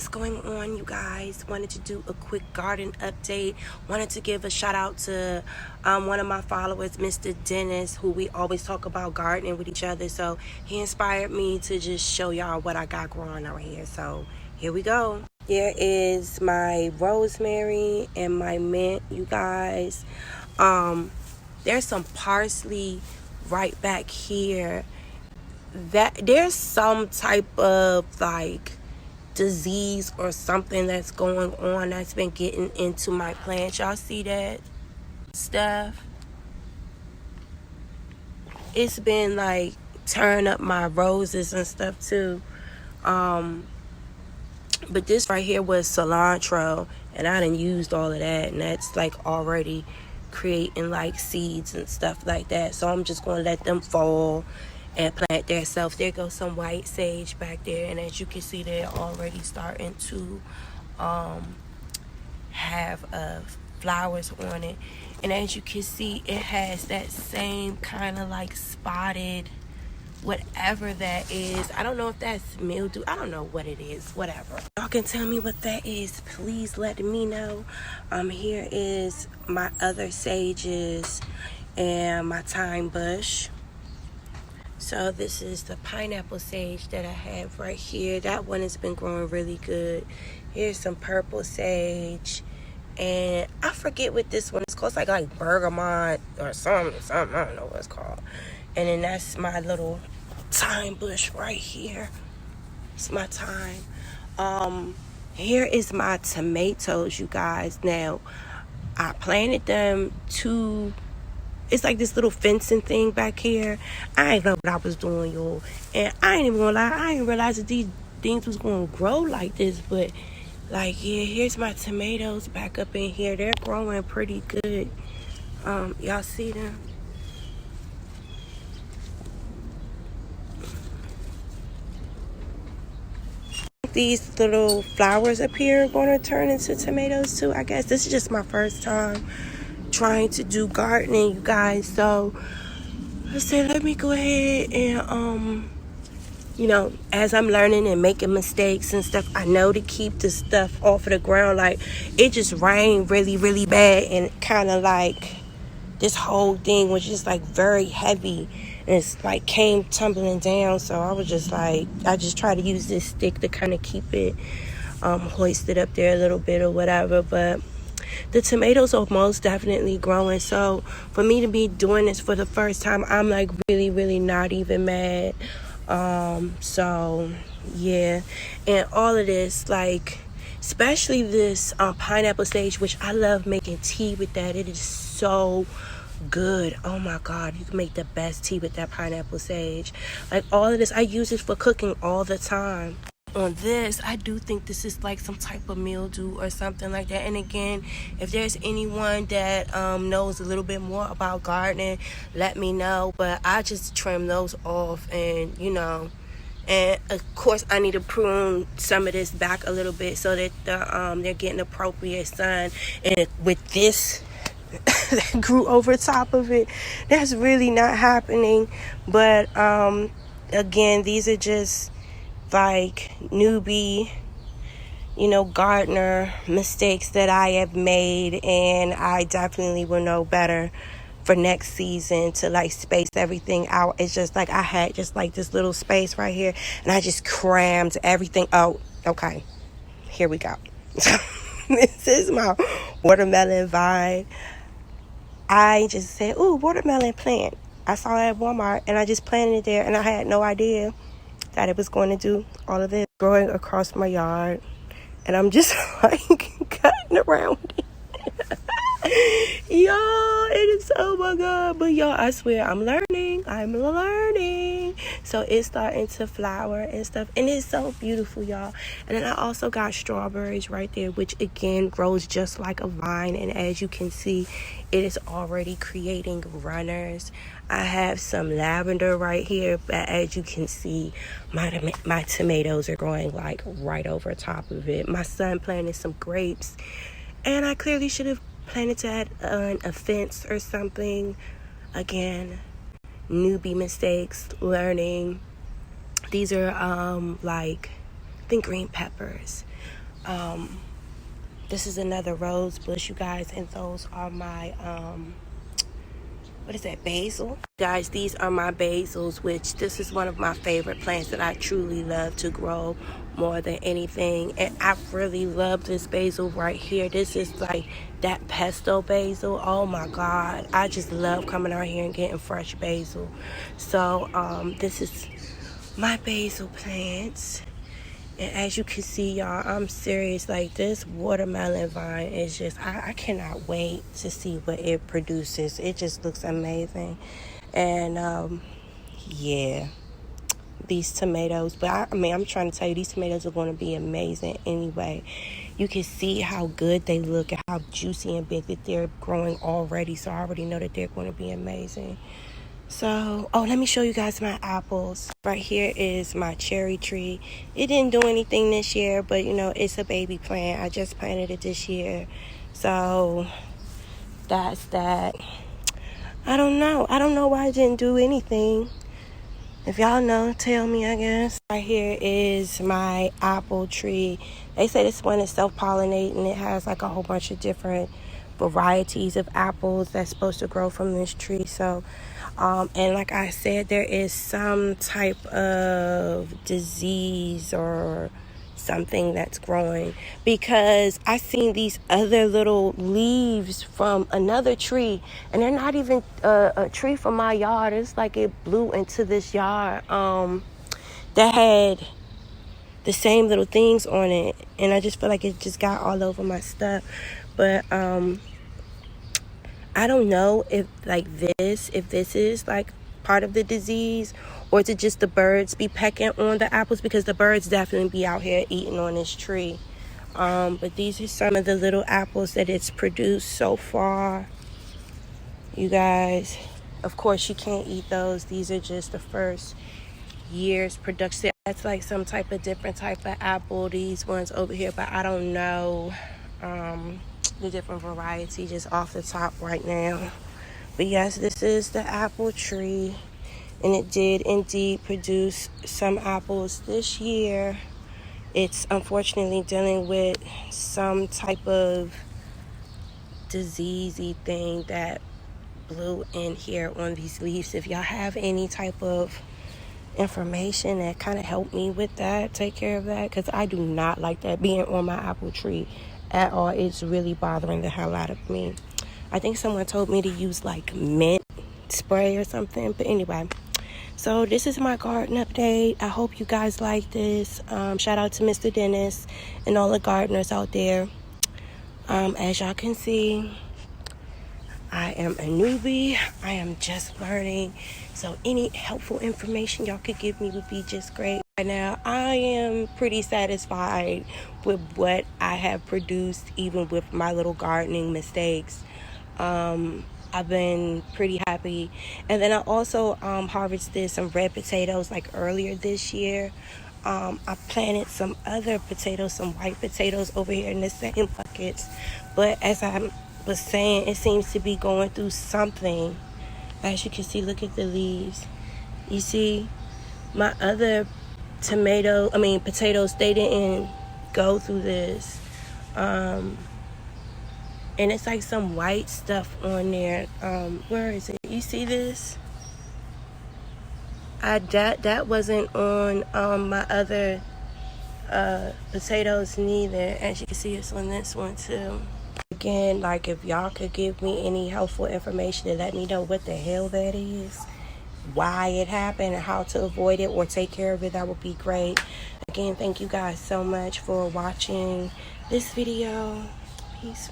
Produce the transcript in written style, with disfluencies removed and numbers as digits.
What's going on, you guys? Wanted to do a quick garden update. Wanted to give a shout out to one of my followers, Mr. Dennis, who we always talk about gardening with each other. So he inspired me to just show y'all what I got growing out here. So here we go. Here is my rosemary and my mint, you guys. There's some parsley right back here. That there's some type of like disease or something that's going on that's been getting into my plants. Y'all see that stuff? It's been like tearing up my roses and stuff too. But this right here was cilantro, and I done used all of that, and that's like already creating like seeds and stuff like that. So I'm just gonna let them fall and plant themselves. There goes some white sage back there, and as you can see, they're already starting to have flowers on it. And as you can see, it has that same kind of like spotted whatever that is. I don't know if that's mildew. I don't know what it is. Whatever. Y'all can tell me what that is. Please let me know. Here is my other sages and my thyme bush. So this is the pineapple sage that I have right here. That one has been growing really good. Here's some purple sage. And I forget what this one is called. It's like bergamot or something. I don't know what it's called. And then that's my little thyme bush right here. It's my thyme. Here is my tomatoes, you guys. Now, I planted them it's like this little fencing thing back here. I ain't know what I was doing, y'all. And I ain't even gonna lie, I didn't realize that these things was gonna grow like this. But like, yeah, here's my tomatoes back up in here. They're growing pretty good. Y'all see them? These little flowers up here are gonna turn into tomatoes too, I guess. This is just my first time trying to do gardening, you guys. So I said, let me go ahead and as I'm learning and making mistakes and stuff, I know to keep the stuff off of the ground. Like, it just rained really, really bad, and kind of like this whole thing was just like very heavy, and it's like came tumbling down. So I was just like, I just try to use this stick to kind of keep it hoisted up there a little bit or whatever. But the tomatoes are most definitely growing. So for me to be doing this for the first time, I'm like really, really not even mad. So yeah, and all of this, like especially this pineapple sage, which I love making tea with that. It is so good. Oh my god, you can make the best tea with that pineapple sage. Like, all of this, I use it for cooking all the time. On this, I do think this is like some type of mildew or something like that. And again, if there's anyone that knows a little bit more about gardening, let me know. But I just trim those off, and and of course I need to prune some of this back a little bit so that they're getting appropriate sun. And with this that grew over top of it, that's really not happening. But again, these are just like newbie, gardener mistakes that I have made, and I definitely will know better for next season to like space everything out. It's just like I had just like this little space right here, and I just crammed everything. Oh, okay, here we go. This is my watermelon vine. I just said, ooh, watermelon plant. I saw it at Walmart, and I just planted it there, and I had no idea that it was going to do all of this growing across my yard. And I'm just like cutting around it. Y'all, it is, oh my god. But y'all, I swear, I'm learning. So it's starting to flower and stuff, and it's so beautiful, y'all. And then I also got strawberries right there, which again grows just like a vine, and as you can see, it is already creating runners. I have some lavender right here, but as you can see, my tomatoes are growing like right over top of it. My son planted some grapes, and I clearly should have planted that on a fence or something. Again, newbie mistakes, learning. These are like, I think, green peppers. This is another rose bush, you guys, and those are my what is that, basil? Guys, these are my basils, which this is one of my favorite plants that I truly love to grow more than anything. And I really love this basil right here. This is like that pesto basil. Oh my God. I just love coming out here and getting fresh basil. So this is my basil plants. And as you can see, y'all, I'm serious. Like, this watermelon vine is just, I cannot wait to see what it produces. It just looks amazing. And, yeah, these tomatoes. But, I mean, I'm trying to tell you, these tomatoes are going to be amazing anyway. You can see how good they look and how juicy and big that they're growing already. So, I already know that they're going to be amazing. So, oh, let me show you guys my apples. Right here is my cherry tree. It didn't do anything this year, but you know, it's a baby plant. I just planted it this year. So, that's that. I don't know. I don't know why it didn't do anything. If y'all know, tell me, I guess. Right here is my apple tree. They say this one is self-pollinating. It has like a whole bunch of different varieties of apples that's supposed to grow from this tree. So, and like I said, there is some type of disease or something that's growing, because I seen these other little leaves from another tree, and they're not even a tree from my yard. It's like it blew into this yard that had the same little things on it, and I just feel like it just got all over my stuff. But I don't know if this is like part of the disease, or is it just the birds be pecking on the apples, because the birds definitely be out here eating on this tree. But these are some of the little apples that it's produced so far, you guys. Of course, you can't eat those. These are just the first year's production. That's like some type of different type of apple, these ones over here, but I don't know the different variety just off the top right now. But yes, this is the apple tree, and it did indeed produce some apples this year. It's unfortunately dealing with some type of diseasey thing that blew in here on these leaves. If y'all have any type of information that kind of help me with that, take care of that, because I do not like that being on my apple tree at all. It's really bothering the hell out of me. I think someone told me to use like mint spray or something, but anyway, so this is my garden update. I hope you guys like this. Shout out to Mr. Dennis and all the gardeners out there. As y'all can see, I am a newbie. I am just learning. So any helpful information y'all could give me would be just great. Right now, I am pretty satisfied with what I have produced, even with my little gardening mistakes. I've been pretty happy. And then I also harvested some red potatoes like earlier this year. I planted some other potatoes, some white potatoes over here in the same buckets. But as I was saying, it seems to be going through something. As you can see, look at the leaves. You see, my other potatoes, they didn't go through this. And it's like some white stuff on there. Where is it? You see this? That wasn't on my other potatoes neither. As you can see, it's on this one too. Again, like, if y'all could give me any helpful information to let me know what the hell that is, why it happened, and how to avoid it or take care of it, that would be great. Again, thank you guys so much for watching this video. Peace.